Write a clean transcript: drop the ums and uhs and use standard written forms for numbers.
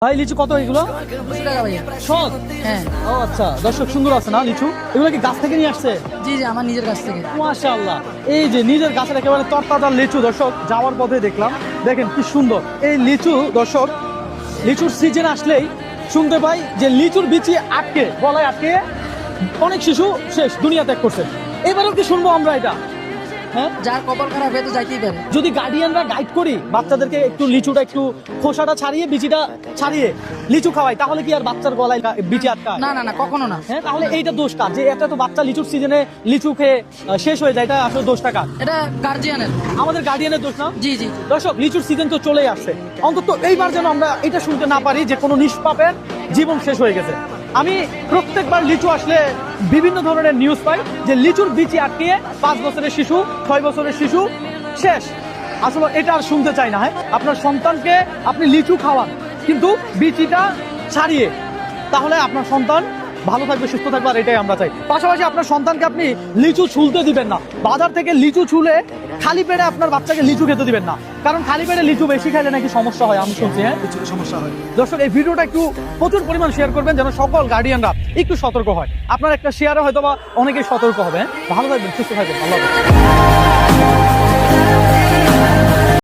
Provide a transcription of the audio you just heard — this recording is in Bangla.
ভাই লিচু কত এগুলো? 200 টাকা ভাইয়া। সব? হ্যাঁ। ও আচ্ছা, দর্শক সুন্দর আছে না লিচু? এগুলো কি গাছ থেকে নিয়ে আসছে? জি জি, আমার নিজের কাছ থেকে। মাশাআল্লাহ, এই যে নিজের গাছের একেবারে তরতাজা লিচু। দর্শক যাওয়ার পথে দেখলাম, দেখেন কি সুন্দর এই লিচু। দর্শক লিচুর সিজন আসলেই শুনতে পাই যে লিচুর বিচি আটকে, গলায় আটকে অনেক শিশু শেষ, দুনিয়া ত্যাগ করছে। এবারেও কি শুনবো আমরা এটা? হ্যাঁ, যার কপাল খারাপ হয়ে তো যাইতেই পারে। যদি গার্ডিয়ানরা গাইড করি বাচ্চাদেরকে, একটু লিচুটা একটু খোসাটা ছাড়িয়ে বিচিটা ছাড়িয়ে লিচু খাওয়াই, তাহলে কি আর বাচ্চার গলায় বিচি আটকায়? না না না, কখনো না। হ্যাঁ, তাহলে এইটা দোষ কার? যে এত তো বাচ্চা লিচুর সিজনে লিচু খেয়ে শেষ হয়ে যায়, এটা আসলে দোষটা কার? এটা গার্জিয়ানের। আমাদের গার্ডিয়ানের দোষ না? জি জি। দর্শক লিচুর সিজন তো চলেই আসছে, অন্তত এইবার যেন আমরা এটা শুনতে না পারি যে কোনো নিষ্পাপের জীবন শেষ হয়ে গেছে। আমি প্রত্যেকবার লিচু আসলে বিভিন্ন ধরনের নিউজ পাই যে লিচুর বিচি আটকিয়ে 5 বছরের শিশু, 6 বছরের শিশু শেষ। আসলে এটা আর শুনতে চাই না। হ্যাঁ, আপনার সন্তানকে আপনি লিচু খাওয়ান, কিন্তু বিচিটা ছাড়িয়ে, তাহলে আপনার সন্তান ভালো থাকবে, সুস্থ থাকবে, আর এটাই আমরা চাই। পাশাপাশি আপনার সন্তানকে আপনি লিচু ছুলতে দিবেন না। বাজার থেকে লিচু ছুলে খালি পেটে আপনার বাচ্চাকে লিচু খেতে দিবেন না, কারণ খালি পেটে লিচু বেশি খাইলে নাকি সমস্যা হয়, আমি শুনছি। হ্যাঁ, সমস্যা হয়। দর্শক এই ভিডিওটা একটু প্রচুর পরিমাণ শেয়ার করবেন, যেন সকল গার্ডিয়ানরা একটু সতর্ক হয়। আপনার একটা শেয়ারে হয়তো বা অনেকেই সতর্ক হবে। ভালো থাকবেন, সুস্থ থাকবেন, আল্লাহ হাফেজ।